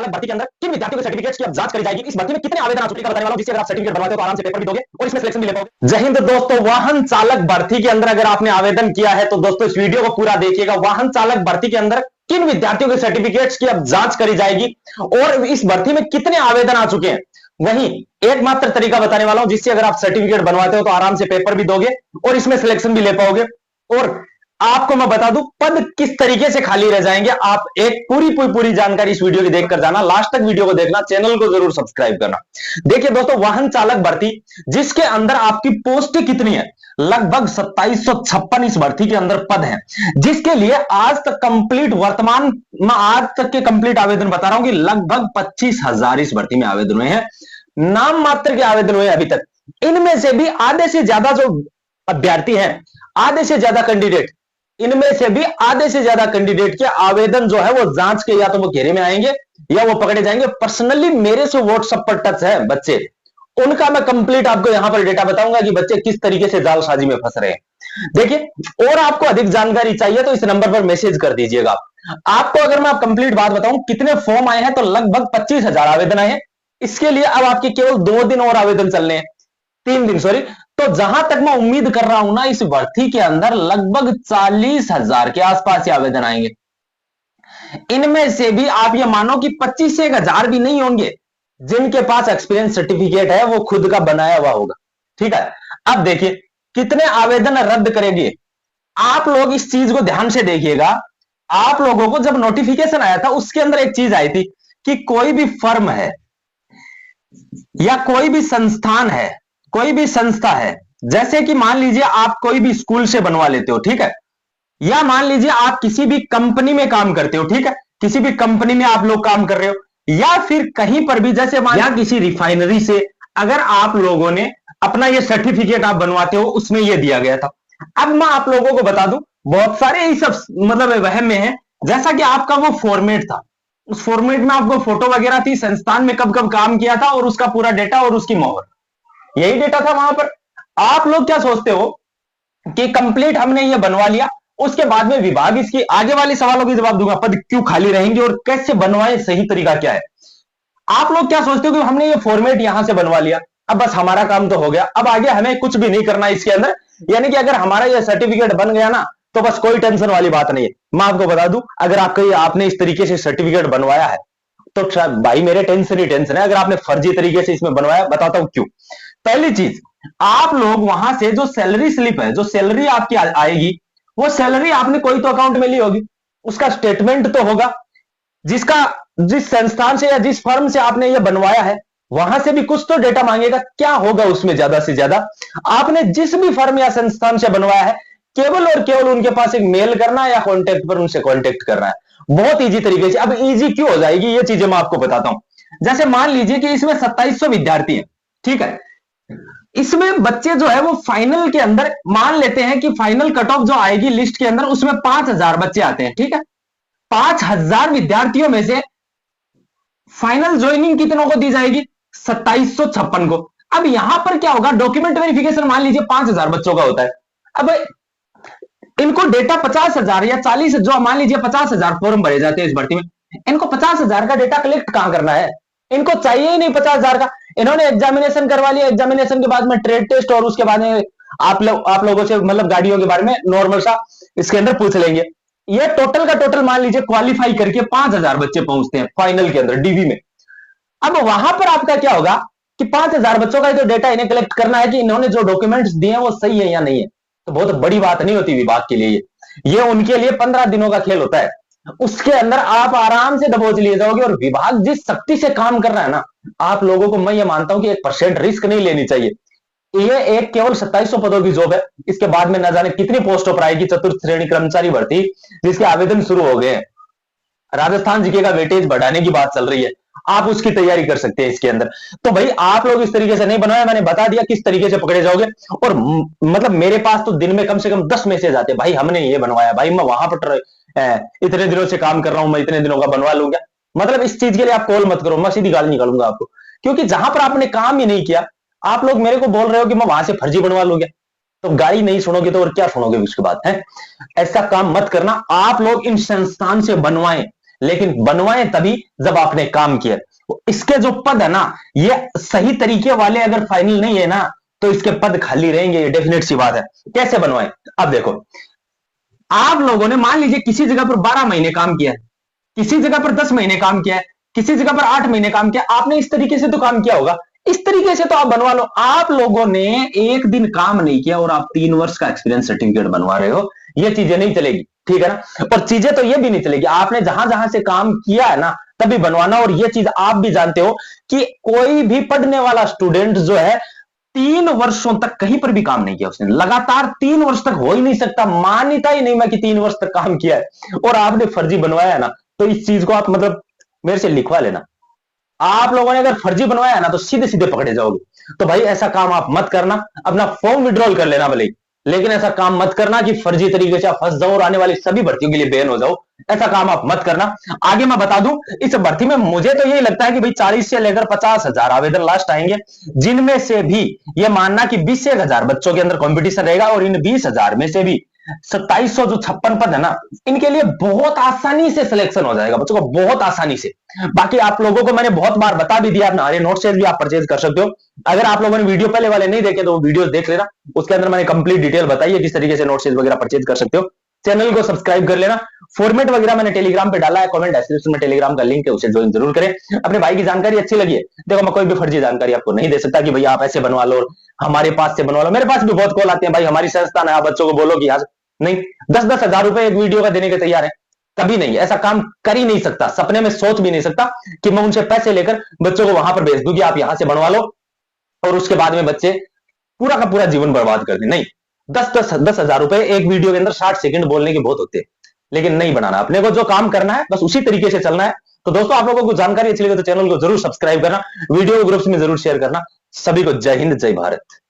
चालक भर्ती के अंदर किन विद्यार्थियों के सर्टिफिकेट्स की अब जांच करी जाएगी, इस भर्ती में कितने आवेदन आ चुके हैं बताने वाला हूं, जिससे अगर आप सर्टिफिकेट बनवाते हो तो आराम से पेपर भी दोगे और इसमें सिलेक्शन भी ले पाओगे। जय हिंद दोस्तों, वाहन चालक भर्ती के अंदर अगर आपने आवेदन किया है तो दोस्तों इस वीडियो को पूरा देखिएगा। वाहन चालक भर्ती के अंदर किन विद्यार्थियों के सर्टिफिकेट्स की अब जांच करी जाएगी और इस भर्ती में कितने आवेदन आ चुके हैं, वहीं एकमात्र तरीका बताने वाला हूं जिससे अगर आप सर्टिफिकेट बनवाते हो तो आराम से पेपर भी दोगे और इसमें सिलेक्शन भी ले पाओगे। और आपको मैं बता दूं पद किस तरीके से खाली रह जाएंगे, आप एक पूरी जानकारी इस वीडियो की देखकर जाना, लास्ट तक वीडियो को देखना, चैनल को जरूर सब्सक्राइब करना। देखिए दोस्तों, वाहन चालक भर्ती जिसके अंदर आपकी पोस्ट कितनी है, लगभग 2756 इस भर्ती के अंदर पद हैं, जिसके लिए आज तक कंप्लीट वर्तमान में आज तक के कंप्लीट आवेदन बता रहा हूं कि लगभग 25,000 इस भर्ती में आवेदन हुए हैं, नाम मात्र के आवेदन हुए अभी तक। इनमें से भी आधे से ज्यादा जो अभ्यर्थी हैं, आधे से ज्यादा कैंडिडेट, इनमें से भी आधे से ज्यादा कैंडिडेट के आवेदन जो है वो जांच के या तो वो घेरे में आएंगे या वो पकड़े जाएंगे। पर्सनली मेरे से व्हाट्सएप पर टच है बच्चे, उनका मैं कंप्लीट आपको यहां पर डेटा बताऊंगा कि बच्चे किस तरीके से जालसाजी में फंस रहे हैं। देखिए, और आपको अधिक जानकारी चाहिए तो इस नंबर पर मैसेज कर दीजिएगा। आपको अगर मैं कंप्लीट बात बताऊं कितने फॉर्म आए हैं तो लगभग 25,000 आवेदन आए हैं। इसके लिए अब आपके केवल 2 दिन और आवेदन चलने हैं, 3 दिन सॉरी। तो जहां तक मैं उम्मीद कर रहा हूं ना, इस भर्ती के अंदर लगभग 40,000 के आसपास आवेदन आएंगे। इनमें से भी आप ये मानो कि 25 से 1,000 भी नहीं होंगे जिनके पास एक्सपीरियंस सर्टिफिकेट है, वो खुद का बनाया हुआ होगा। ठीक है, अब देखिए कितने आवेदन रद्द करेंगे। आप लोग इस चीज को ध्यान से देखिएगा। आप लोगों को जब नोटिफिकेशन आया था उसके अंदर एक चीज आई थी कि कोई भी फर्म है या कोई भी संस्थान है, कोई भी संस्था है, जैसे कि मान लीजिए आप कोई भी स्कूल से बनवा लेते हो, ठीक है, या मान लीजिए आप किसी भी कंपनी में काम करते हो, ठीक है, किसी भी कंपनी में आप लोग काम कर रहे हो, या फिर कहीं पर भी जैसे या किसी रिफाइनरी से अगर आप लोगों ने अपना ये सर्टिफिकेट आप बनवाते हो, उसमें ये दिया गया था। अब मैं आप लोगों को बता दूं, बहुत सारे यही सब मतलब वहम में है, जैसा कि आपका वो फॉर्मेट था, उस फॉर्मेट में आपको फोटो वगैरह थी, संस्थान में कब कब काम किया था और उसका पूरा डेटा और उसकी मोहर, यही डेटा था वहां पर। आप लोग क्या सोचते हो कि कंप्लीट हमने ये बनवा लिया, उसके बाद में विभाग इसकी आगे वाले सवालों के जवाब दूंगा, पद क्यों खाली रहेंगे और कैसे बनवाए, सही तरीका क्या है। आप लोग क्या सोचते हो कि हमने ये फॉर्मेट यहां से बनवा लिया, अब बस हमारा काम तो हो गया, अब आगे हमें कुछ भी नहीं करना इसके अंदर, यानी कि अगर हमारा ये सर्टिफिकेट बन गया ना तो बस कोई टेंशन वाली बात नहीं है। मैं आपको बता दूं, अगर आपने इस तरीके से सर्टिफिकेट बनवाया है तो भाई मेरे टेंशन ही टेंशन है। अगर आपने फर्जी तरीके से इसमें बनवाया, बताता हूं क्यों। पहली चीज, आप लोग वहां से जो सैलरी स्लिप है, जो सैलरी आपकी आएगी, वो सैलरी आपने कोई तो अकाउंट में ली होगी, उसका स्टेटमेंट तो होगा, जिस संस्थान से या जिस फर्म से आपने ये बनवाया है वहां से भी कुछ तो डेटा मांगेगा। क्या होगा उसमें ज्यादा से ज्यादा, आपने जिस भी फर्म या संस्थान से बनवाया है केवल और केवल उनके पास एक मेल करना है या कॉन्टेक्ट पर उनसे कॉन्टेक्ट करना है, बहुत इजी तरीके से। अब इजी क्यों हो जाएगी ये चीजें मैं आपको बताता हूं। जैसे मान लीजिए कि इसमें 2700 विद्यार्थी हैं, ठीक है, इसमें बच्चे जो है वो फाइनल के अंदर मान लेते हैं कि फाइनल कट ऑफ जो आएगी लिस्ट के अंदर उसमें 5,000 बच्चे आते हैं, ठीक है। 5,000 विद्यार्थियों में से फाइनल ज्वाइनिंग कितनों को दी जाएगी, 2756 को। अब यहां पर क्या होगा, डॉक्यूमेंट वेरिफिकेशन मान लीजिए 5,000 बच्चों का होता है। अब इनको डेटा 50,000 या 40, जो मान लीजिए 50,000 फॉर्म भरे जाते हैं इस भर्ती में, इनको 50,000 का डेटा कलेक्ट कहां करना है, इनको चाहिए ही नहीं 50,000 का। इन्होंने एग्जामिनेशन करवा लिया, एग्जामिनेशन के बाद में ट्रेड टेस्ट और उसके बाद में आप लोगों से मतलब गाड़ियों के बारे में नॉर्मल सा इसके अंदर पूछ लेंगे। ये टोटल का टोटल मान लीजिए क्वालिफाई करके 5,000 बच्चे पहुंचते हैं फाइनल के अंदर डीवी में। अब वहां पर आपका क्या होगा कि 5,000 बच्चों का तो डेटा इन्हें कलेक्ट करना है कि इन्होंने जो डॉक्यूमेंट्स दिए हैं वो सही है या नहीं है। तो बहुत बड़ी बात नहीं होती विभाग के लिए, ये उनके लिए 15 दिनों का खेल होता है, उसके अंदर आप आराम से दबोच लिए जाओगे। और विभाग जिस शक्ति से काम कर रहा है ना, आप लोगों को मैं ये मानता हूं कि 1% रिस्क नहीं लेनी चाहिए। ये एक केवल 2700 पदों की जॉब है, इसके बाद में न जाने कितनी पोस्टों पर आएगी चतुर्थ श्रेणी कर्मचारी भर्ती, जिसके आवेदन शुरू हो गए हैं। राजस्थान जीके का वेटेज बढ़ाने की बात चल रही है, आप उसकी तैयारी कर सकते हैं इसके अंदर। तो भाई आप लोग इस तरीके से नहीं बनवाया, मैंने बता दिया किस तरीके से पकड़े जाओगे। और मतलब मेरे पास तो दिन में कम से कम 10 मैसेज आते हैं, भाई हमने ये बनवाया, भाई मैं वहां पर इतने दिनों से काम कर रहा हूं, मैं इतने दिनों का बनवा लूंगा। मतलब इस चीज के लिए आप कॉल मत करो, मैं सीधी गाली निकालूंगा आपको, क्योंकि जहां पर आपने काम ही नहीं किया, आप लोग मेरे को बोल रहे हो कि मैं वहां से फर्जी बनवा लूंगा, तो गाली नहीं सुनोगे तो और क्या सुनोगे उसके बाद है। ऐसा काम मत करना, आप लोग इन संस्थान से बनवाएं लेकिन बनवाए तभी जब आपने काम किया। इसके जो पद है ना, ये सही तरीके वाले अगर फाइनल नहीं है ना, तो इसके पद खाली रहेंगे, ये डेफिनेट सी बात है। कैसे बनवाए? अब देखो, आप लोगों ने मान लीजिए किसी जगह पर 12 महीने काम किया है, किसी जगह पर 10 महीने काम किया है, किसी जगह पर 8 महीने काम किया, आपने इस तरीके से तो काम किया होगा, इस तरीके से तो आप बनवा लो। आप लोगों ने एक दिन काम नहीं किया और आप 3 वर्ष का एक्सपीरियंस सर्टिफिकेट बनवा रहे हो, ये चीजें नहीं चलेगी, ठीक है ना। और चीजें तो ये भी नहीं चलेगी, आपने जहां जहां से काम किया है ना तभी बनवाना। और ये चीज आप भी जानते हो कि कोई भी पढ़ने वाला स्टूडेंट जो है 3 वर्षों तक कहीं पर भी काम नहीं किया, उसने लगातार 3 वर्ष तक हो ही नहीं सकता, मान्यता ही नहीं मैं कि 3 वर्ष तक काम किया है और आपने फर्जी बनवाया है ना, तो इस चीज को आप मतलब मेरे से लिखवा लेना। आप लोगों ने अगर फर्जी बनवाया है ना तो सीधे सीधे पकड़े जाओगे। तो भाई ऐसा काम आप मत करना, अपना फॉर्म विड्रॉल कर लेना भले, लेकिन ऐसा काम मत करना कि फर्जी तरीके से आप फंस जाओ और आने वाली सभी भर्तियों के लिए बैन हो जाओ। ऐसा काम आप मत करना। आगे मैं बता दूं, इस भर्ती में मुझे तो यही लगता है कि भाई 40 से लेकर 50,000 आवेदन लास्ट आएंगे, जिनमें से भी ये मानना कि 20 से 1,000 बच्चों के अंदर कंपटीशन रहेगा और इन 20,000 में से भी 2700 जो 56 पद है ना, इनके लिए बहुत आसानी से सिलेक्शन हो जाएगा बच्चों को, बहुत आसानी से। बाकी आप लोगों को मैंने बहुत बार बता भी दिया, हमारे नोट से भी आप परचेज कर सकते हो। अगर आप लोगों ने वीडियो पहले वाले नहीं देखे तो वो वीडियो देख लेना, उसके अंदर मैंने कंप्लीट डिटेल बताई है किस तरीके से नोट वगैरह परचेज कर सकते हो। चैनल को सब्सक्राइब कर लेना। फॉर्मेट वगैरह मैंने टेलीग्राम पे डाला है, कमेंट डिस्क्रिप्शन में टेलीग्राम का लिंक है, उसे ज्वाइन जरूर करें। अपने भाई की जानकारी अच्छी लगी है, देखो मैं कोई भी फर्जी जानकारी आपको नहीं दे सकता कि भैया आप ऐसे बनवा लो, हमारे पास से बनवा लो। मेरे पास भी बहुत कॉल आते हैं, भाई हमारी संस्था है, आप बच्चों को बोलो कि नहीं 10-10 हजार रुपए एक वीडियो का देने के तैयार है, कभी नहीं, ऐसा काम कर ही नहीं सकता, सपने में सोच भी नहीं सकता कि मैं उनसे पैसे लेकर बच्चों को वहां पर भेज दूं कि आप यहां से बनवा लो और उसके बाद में बच्चे पूरा का पूरा जीवन बर्बाद कर दें। नहीं, 10-10 हजार रुपए एक वीडियो के अंदर 60 सेकंड बोलने के बहुत होते हैं, लेकिन नहीं बनाना। अपने को जो काम करना है बस उसी तरीके से चलना है। तो दोस्तों, आप लोगों को जानकारी अच्छी लगे तो चैनल को जरूर सब्सक्राइब करना, वीडियो ग्रुप्स में जरूर शेयर करना। सभी को जय हिंद, जय भारत।